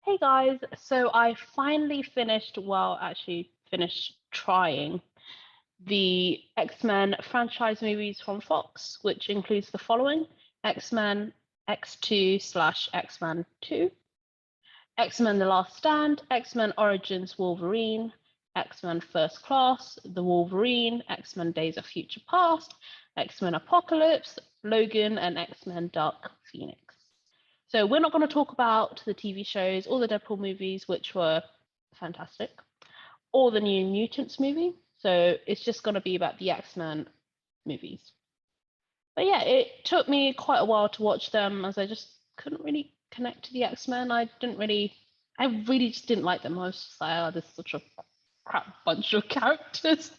Hey guys, so I finally finished trying the X-Men franchise movies from Fox, which includes the following: X-Men X2 slash X-Men 2, X-Men The Last Stand, X-Men Origins Wolverine, X-Men First Class, The Wolverine, X-Men Days of Future Past, X-Men Apocalypse, Logan, and X-Men Dark Phoenix. So we're not going to talk about the TV shows or the Deadpool movies, which were fantastic, or the New Mutants movie. So it's just going to be about the X-Men movies. But yeah, it took me quite a while to watch them as I just couldn't really connect to the X-Men. I really just didn't like them. I was just like, oh, this is such a crap bunch of characters.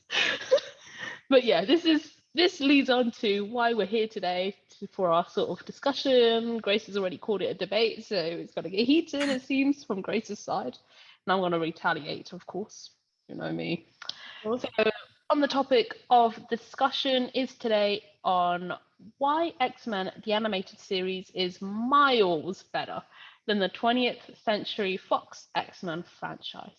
But yeah, this leads on to why we're here today for our sort of discussion. Grace has already called it a debate, so it's going to get heated, it seems, from Grace's side. And I'm going to retaliate, of course. You know me. So on the topic of discussion is today on why X-Men, the animated series, is miles better than the 20th century Fox X-Men franchise.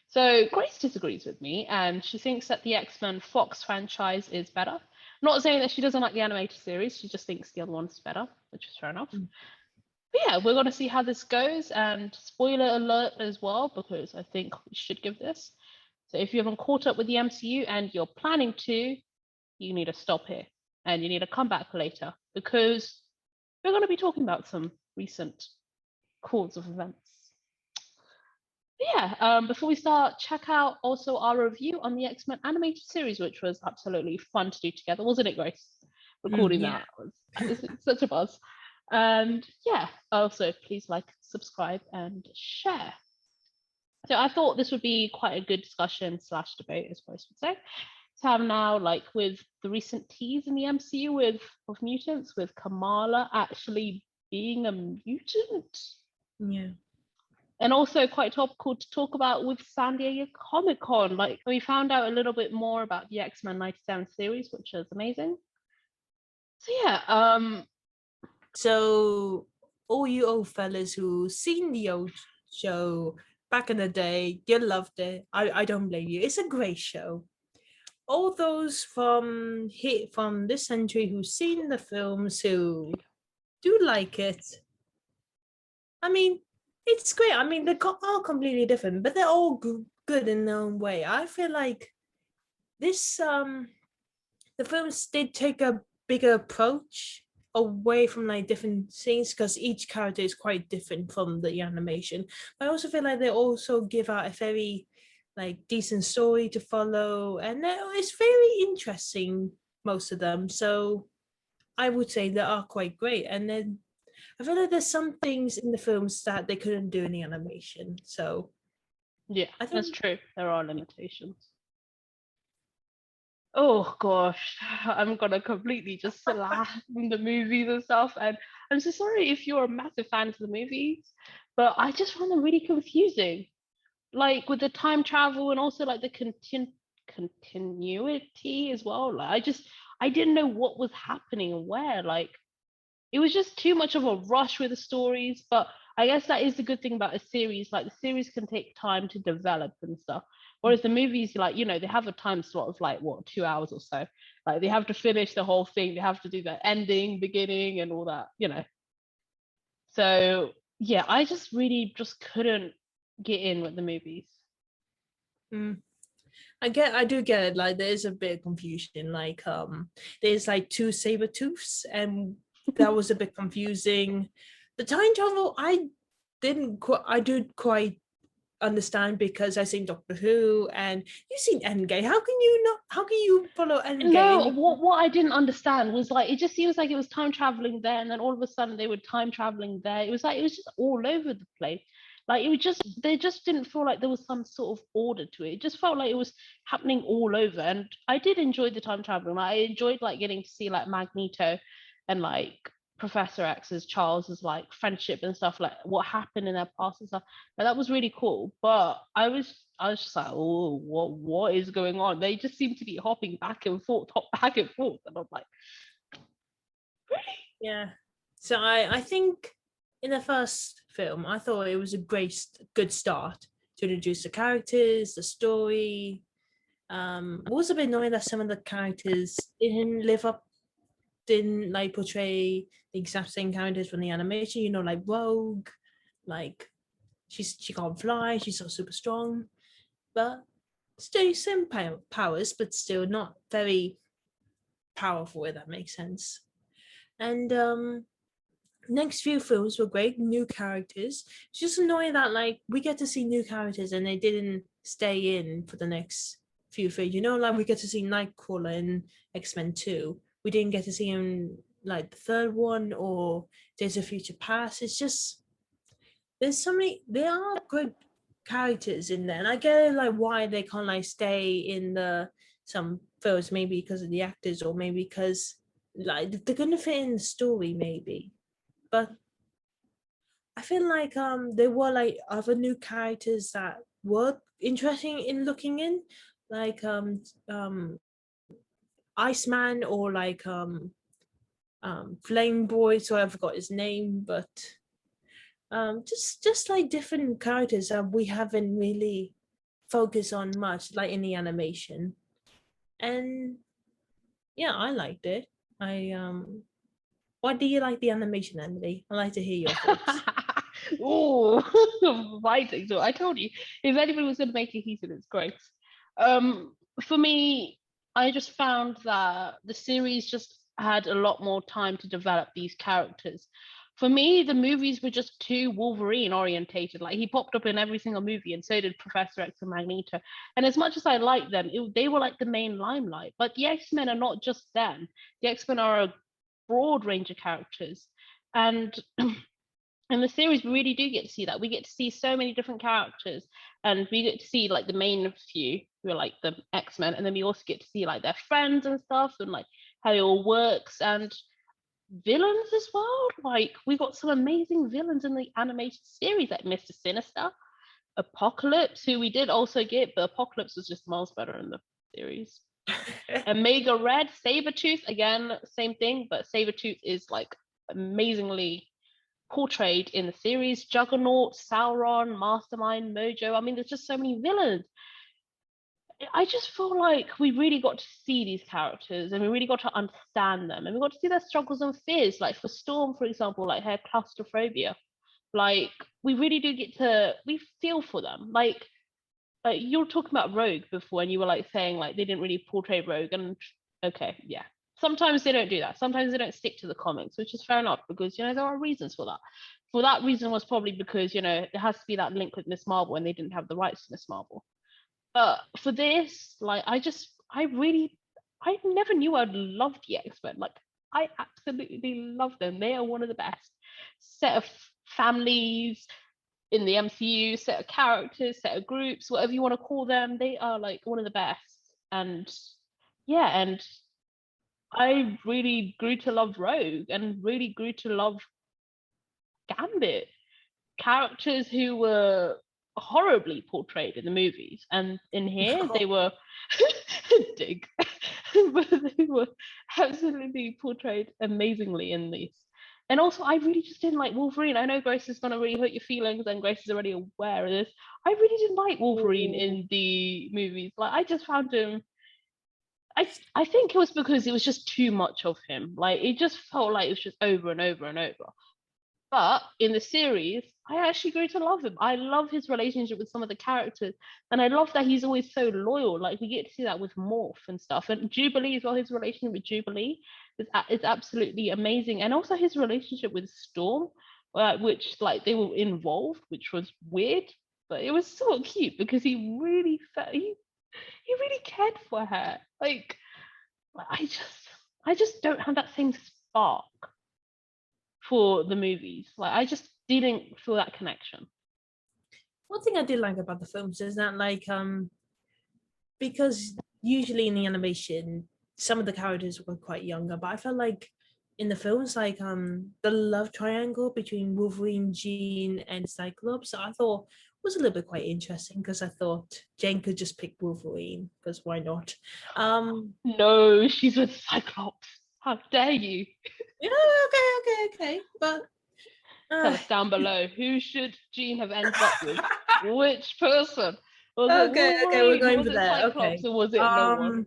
So Grace disagrees with me, and she thinks that the X-Men Fox franchise is better. Not saying that she doesn't like the animated series, she just thinks the other one's better, which is fair enough. But yeah, we're going to see how this goes, and spoiler alert as well, because I think we should give this. So if you haven't caught up with the MCU and you're planning to, you need to stop here, and you need to come back later, because we're going to be talking about some recent calls of events. Yeah, before we start, check out also our review on the X-Men animated series, which was absolutely fun to do together, wasn't it, Grace? Recording that was such a buzz. And yeah, also please like, subscribe, and share. So I thought this would be quite a good discussion slash debate, as Grace would say, to have now, like with the recent tease in the MCU of mutants, with Kamala actually being a mutant. Yeah. And also quite topical to talk about with San Diego Comic-Con. Like, we found out a little bit more about the X-Men 97 series, which is amazing. So yeah, So all you old fellas who seen the old show back in the day, you loved it. I don't blame you. It's a great show. All those from this century who've seen the films who do like it. I mean, it's great. I mean, they're all completely different, but they're all good in their own way. I feel like this the films did take a bigger approach away from like different things because each character is quite different from the animation. But I also feel like they also give out a very like decent story to follow, and it's very interesting, most of them. So I would say they are quite great. And then I feel like there's some things in the films that they couldn't do in the animation. So yeah, I think that's true. There are limitations. Oh gosh, I'm gonna completely just laugh in the movies and stuff. And I'm so sorry if you're a massive fan of the movies, but I just found them really confusing. Like with the time travel and also like the continuity as well. Like I didn't know what was happening and where. Like it was just too much of a rush with the stories. But I guess that is the good thing about a series. Like the series can take time to develop and stuff. Whereas the movies, like, you know, they have a time slot of like what, 2 hours or so. Like they have to finish the whole thing. They have to do the ending, beginning, and all that, you know. So yeah, I just really just couldn't get in with the movies. I do get it. Like there is a bit of confusion. Like there's like two saber tooths, and that was a bit confusing. The time travel, I do quite understand because I've seen Doctor Who and you've seen Endgame. How can you not? How can you follow No, Endgame? what I didn't understand was like it just seems like it was time traveling there, and then all of a sudden they were time traveling there. It was like it was just all over the place. Like it was just they just didn't feel like there was some sort of order to it. It just felt like it was happening all over. And I did enjoy the time traveling. Like, I enjoyed like getting to see like Magneto and like Professor X's Charles's like friendship and stuff, like what happened in their past and stuff. Like, that was really cool. But I was just like, oh, what is going on? They just seem to be hopping back and forth, back and forth, and I'm like, really? Yeah. So I think in the first film, I thought it was a good start to introduce the characters, the story. It was a bit annoying that some of the characters didn't like portray the exact same characters from the animation. You know, like Rogue, like she can't fly, she's not super strong, but still some powers, but still not very powerful. If that makes sense. And next few films were great, new characters. It's just annoying that like we get to see new characters and they didn't stay in for the next few films. You know, like we get to see Nightcrawler in X-Men 2. We didn't get to see him like the third one or Days of Future Past. It's just there's so many there are good characters in there. And I get it, like why they can't like stay in the some films, maybe because of the actors or maybe because like they're gonna fit in the story maybe. But I feel like there were like other new characters that were interesting in looking in, like Iceman or like Flame Boy, so I forgot his name, but just like different characters that we haven't really focused on much, like in the animation. And yeah, I liked it. I why do you like the animation, Emily? I'd like to hear your thoughts. Oh, fighting. So I told you, if anybody was going to make it, he's in its grace. For me, I just found that the series just had a lot more time to develop these characters. For me, the movies were just too Wolverine orientated. Like he popped up in every single movie, and so did Professor X and Magneto. And as much as I liked them, they were like the main limelight. But the X-Men are not just them. The X-Men are a broad range of characters. And in the series we really do get to see that. We get to see so many different characters, and we get to see like the main few who are like the X-Men, and then we also get to see like their friends and stuff, and like how it all works, and villains as well. Like we got some amazing villains in the animated series, like Mr. Sinister, Apocalypse, who we did also get, but Apocalypse was just miles better in the series. Omega Red, Sabretooth, again, same thing, but Sabretooth is like amazingly portrayed in the series. Juggernaut, Sauron, Mastermind, Mojo. I mean, there's just so many villains. I just feel like we really got to see these characters and we really got to understand them, and we got to see their struggles and fears. Like for Storm, for example, like her claustrophobia. Like we really do get to we feel for them. Like you were talking about Rogue before, and you were like saying like they didn't really portray Rogue, and okay, yeah. Sometimes they don't do that. Sometimes they don't stick to the comics, which is fair enough because there are reasons for that. For that reason was probably because there has to be that link with Miss Marvel, and they didn't have the rights to Miss Marvel. But for this, like I never knew I'd love the X-Men. Like I absolutely love them. They are one of the best set of families in the MCU, set of characters, set of groups, whatever you want to call them. They are like one of the best. And yeah, and I really grew to love Rogue and really grew to love Gambit. Characters who were horribly portrayed in the movies, and in here they were dig, but they were absolutely portrayed amazingly in these. And also, I really just didn't like Wolverine. I know Grace is gonna really hurt your feelings, and Grace is already aware of this. I really didn't like Wolverine in the movies. Like, I just found him. I think it was because it was just too much of him. Like, it just felt like it was just over and over and over. But in the series, I actually grew to love him. I love his relationship with some of the characters. And I love that he's always so loyal. Like we get to see that with Morph and stuff. And Jubilee as well, his relationship with Jubilee is absolutely amazing. And also his relationship with Storm, which like they were involved, which was weird. But it was so cute because he really he really cared for her. Like I just don't have that same spark for the movies. Like I just didn't feel that connection. One thing I did like about the films is that like because usually in the animation some of the characters were quite younger, but I felt like in the films like the love triangle between Wolverine, Jean, and Cyclops, I thought was a little bit quite interesting because I thought Jane could just pick Wolverine because why not? No, she's with Cyclops. How dare you? Yeah, okay. But Tell us down below, who should Jean have ended up with? Which person? Was it Okay, we're Wolverine? going Was for it that. Cyclops? Okay. Or was it no one?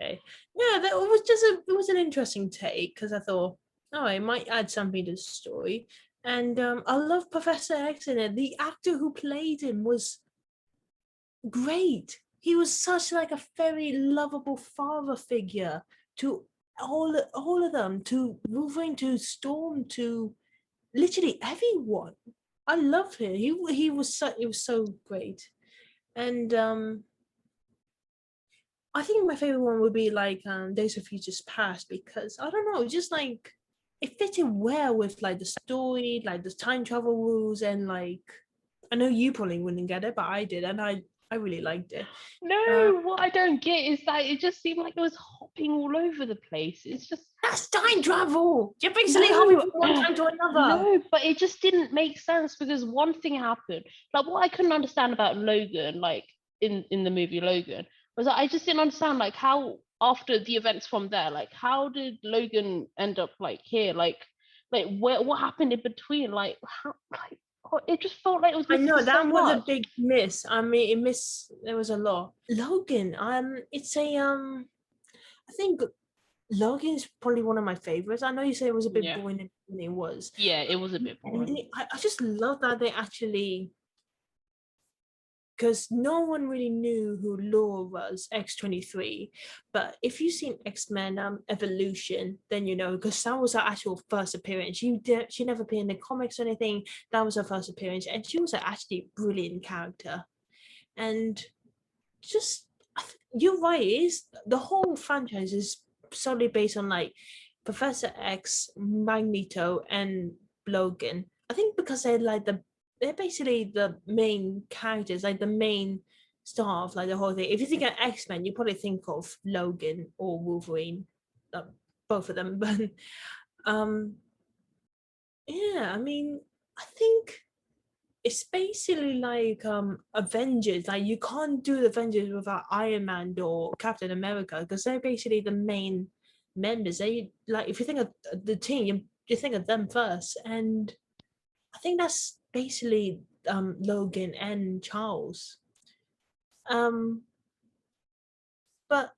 Okay. Yeah, that was just it was an interesting take because I thought, oh, it might add something to the story. And I love Professor X in it. The actor who played him was great. He was such like a very lovable father figure to all of them, to Wolverine, to Storm, to literally everyone. I love him. He was so it was so great. And I think my favorite one would be like Days of Futures Past because I don't know, just like it fitted well with like the story, like the time travel rules, and like I know you probably wouldn't get it, but I did, and I really liked it. No, what I don't get is that it just seemed like it was hopping all over the place. It's just That's time travel. You're basically hopping from one time to another. no, but it just didn't make sense because one thing happened. Like what I couldn't understand about Logan, like in the movie Logan, was that I just didn't understand like how after the events from there, like how did Logan end up like here, like where what happened in between, like how like it just felt like it was I missing know so that was a much. big miss. I mean, it miss. There was a lot. Logan. It's a I think Logan is probably one of my favorites. I know you say it was a bit Yeah, boring, and it was. yeah, it was a bit And boring. I just love that they actually, because no one really knew who Laura was, X-23. But if you've seen X-Men Evolution, then you know, because that was her actual first appearance. She never appeared in the comics or anything. That was her first appearance. And she was actually a brilliant character. And just, you're right, it is, the whole franchise is solely based on like Professor X, Magneto, and Logan. I think because they're basically the main characters, like the main star of like the whole thing. If you think of X-Men, you probably think of Logan or Wolverine, uh, both of them. But um, yeah, I mean, I think it's basically like Avengers. Like you can't do the Avengers without Iron Man or Captain America because they're basically the main members. They like if you think of the team, you think of them first, and I think that's basically Logan and Charles. Um, but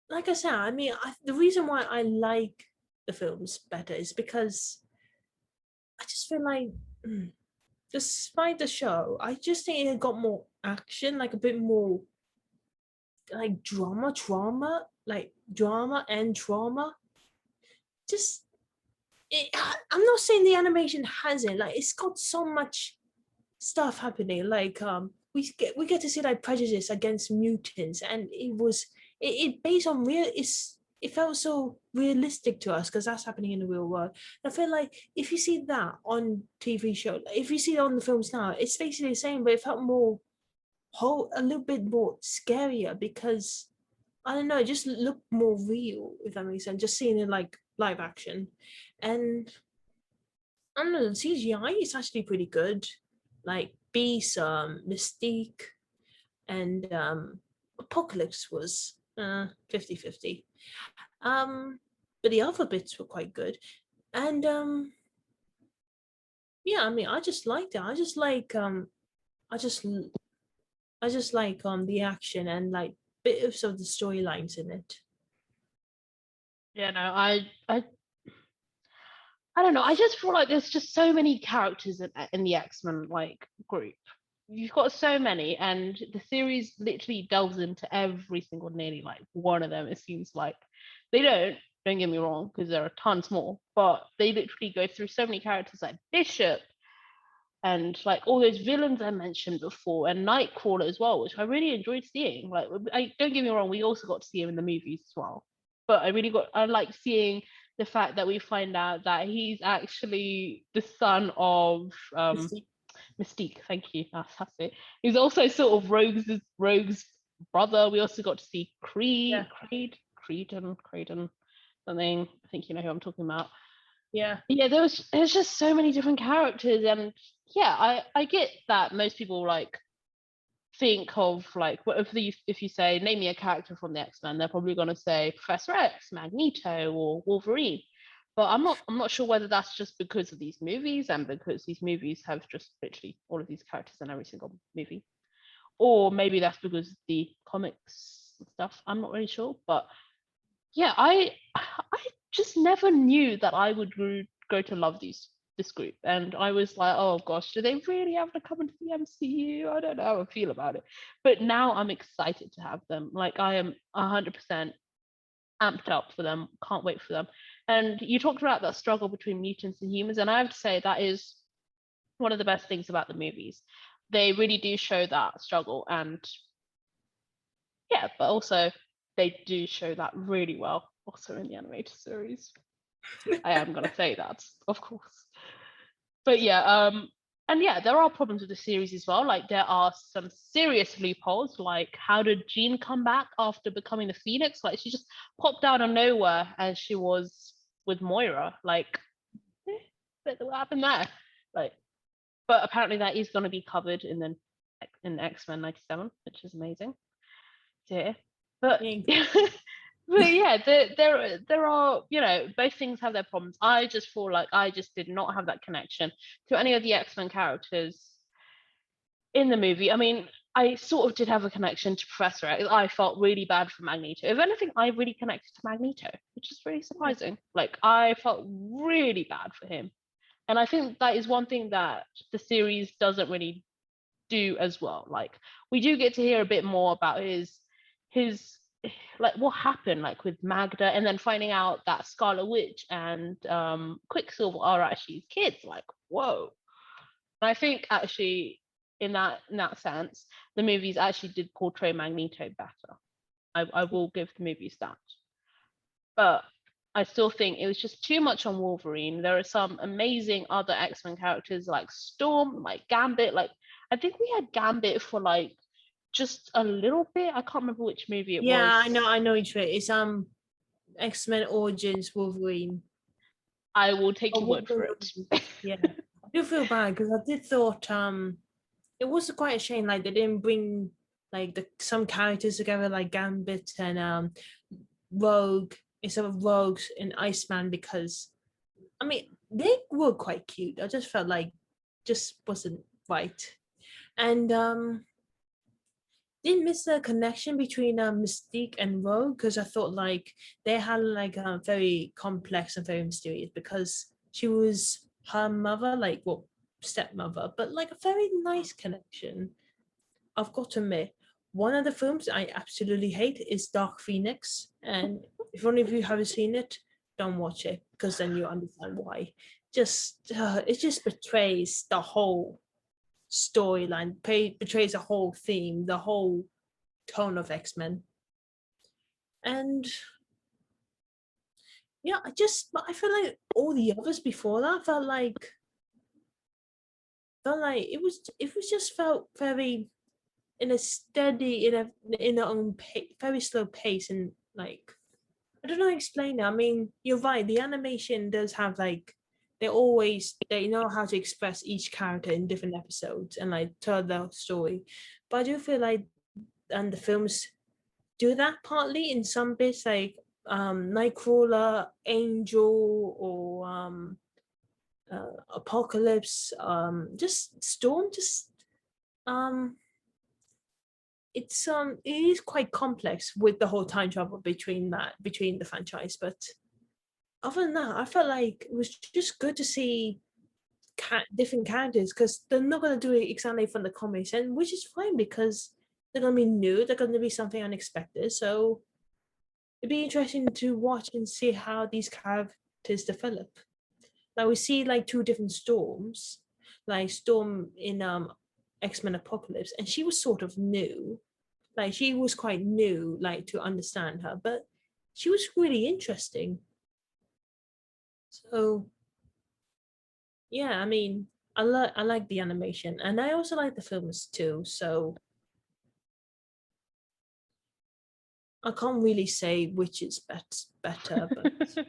like I said, I mean, the reason why I like the films better is because I just feel like. Despite the show, I just think it got more action, like a bit more like drama and trauma. Just I'm not saying the animation hasn't, like it's got so much stuff happening. Like we get to see like prejudice against mutants, and it based on it felt so realistic to us because that's happening in the real world. I feel like if you see that on TV show, like, if you see it on the films now, it's basically the same, but it felt more whole, a little bit more scarier because I don't know, it just looked more real, if that makes sense. Just seeing it like live action, and I don't know, the CGI is actually pretty good. Like Beast, Mystique, and Apocalypse was 50-50. But the other bits were quite good. And yeah, I mean I just liked it. I just I just like the action and like bits of the storylines in it. Yeah, no, I don't know. I just feel like there's just so many characters in the X-Men like group. You've got so many, and the series literally delves into every single nearly like one of them. It seems like they don't get me wrong, because there are tons more, but they literally go through so many characters like Bishop and like all those villains I mentioned before, and Nightcrawler as well, which I really enjoyed seeing. Like, I don't get me wrong, we also got to see him in the movies as well, but I like seeing the fact that we find out that he's actually the son of Mystique. Thank you. That's it. He's also sort of Rogue's brother. We also got to see Yeah, Creedon, something. I think you know who I'm talking about. yeah. Yeah, there's just so many different characters, and yeah, I get that most people like think of like what if you say name me a character from the X-Men, they're probably gonna say Professor X, Magneto, or Wolverine. But I'm not sure whether that's just because of these movies and because these movies have just literally all of these characters in every single movie, or maybe that's because the comics and stuff. I'm not really sure, but yeah, I just never knew that I would go to love this group, and I was like, oh gosh, do they really have to come into the MCU? I don't know how I feel about it, but now I'm excited to have them. Like I am 100% amped up for them. Can't wait for them. And you talked about that struggle between mutants and humans, and I have to say that is one of the best things about the movies. They really do show that struggle, and yeah, but also they do show that really well also in the animated series. I am gonna say that, of course. But yeah, and yeah, there are problems with the series as well. Like there are some serious loopholes. Like how did Jean come back after becoming the Phoenix? Like she just popped out of nowhere and she was with Moira. Like, what happened there? Like, but apparently that is going to be covered in X-Men '97, which is amazing. Yeah, but Yeah. but yeah, there are, both things have their problems. I just feel like I just did not have that connection to any of the X-Men characters in the movie. I mean, I sort of did have a connection to Professor X. I felt really bad for Magneto. If anything, I really connected to Magneto, which is really surprising. Like I felt really bad for him. And I think that is one thing that the series doesn't really do as well. Like we do get to hear a bit more about his like what happened like with Magda, and then finding out that Scarlet Witch and Quicksilver are actually kids. Like whoa. And I think actually in that sense, the movies actually did portray Magneto better. I will give the movies that. But I still think it was just too much on Wolverine. There are some amazing other X-Men characters like Storm, like Gambit. Like I think we had Gambit for like just a little bit. I can't remember which movie it Yeah, was. I know each way. It's X-Men Origins Wolverine. I will take Oh, your word for Wolverine it. Origins. Yeah. I do feel bad because I did thought it was quite a shame like they didn't bring like some characters together like Gambit and Rogue instead of Rogues and Iceman, because I mean they were quite cute. I just felt like just wasn't right. And didn't miss the connection between Mystique and Rogue, because I thought like they had like a very complex and very mysterious, because she was her mother, like well stepmother, but like a very nice connection. I've got to admit, one of the films I absolutely hate is Dark Phoenix, and if any of you haven't seen it, don't watch it because then you understand why. Just it just betrays the whole storyline, betrays the whole theme, the whole tone of X-Men. And yeah, I feel like all the others before that felt like it was just felt very in a steady in a own very slow pace, and like I don't know how to explain it. I mean, you're right. The animation does have like they know how to express each character in different episodes and like tell their story. But I do feel like and the films do that partly in some bits, like Nightcrawler, Angel, or Apocalypse, just Storm, just um it is quite complex with the whole time travel between the franchise, but other than that I felt like it was just good to see different characters, because they're not going to do it exactly from the comics, and which is fine because they're going to be new, they're going to be something unexpected, so it'd be interesting to watch and see how these characters develop. Like we see like two different Storms, like Storm in X-Men Apocalypse, and she was sort of new, like she was quite new, like to understand her, but she was really interesting. So yeah, I mean, I like the animation, and I also like the films too. So I can't really say which is better, but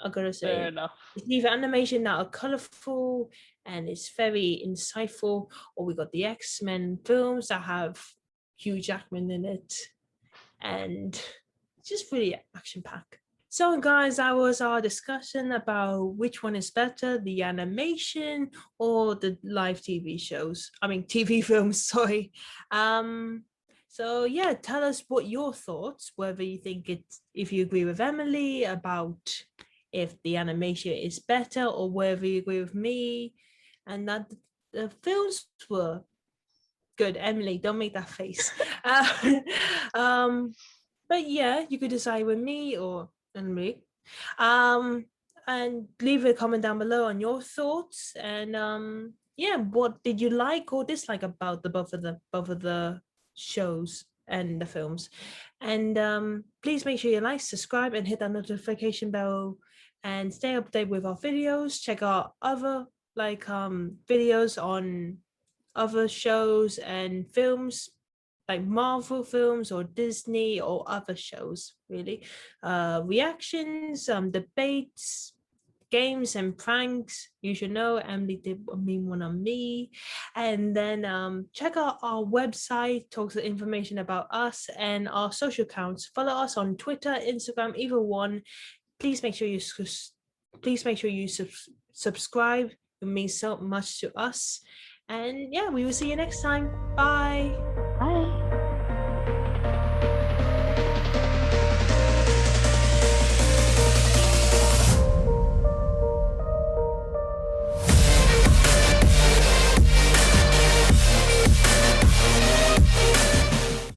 I gotta Fair say enough. it's either animation that are colorful and it's very insightful, or we got the X-Men films that have Hugh Jackman in it, and it's just really action packed. So, guys, that was our discussion about which one is better, the animation or the live TV shows. I mean, TV films, sorry. So, yeah, tell us what your thoughts, whether you think it's, if you agree with Emily about if the animation is better, or whether you agree with me and that the films were good. Emily, don't make that face. Um, but yeah, you could decide with me or Emily. Um, and leave a comment down below on your thoughts. And yeah, what did you like or dislike about the both of the shows and the films? And please make sure you like, subscribe, and hit that notification bell and stay updated with our videos. Check out other videos on other shows and films like Marvel films or Disney or other shows, really. Reactions, debates, games and pranks. You should know Emily did a mean one on me. And then check out our website, talks information about us and our social accounts. Follow us on Twitter, Instagram, either one. Please make sure you subscribe. It means so much to us. And yeah, we will see you next time. Bye.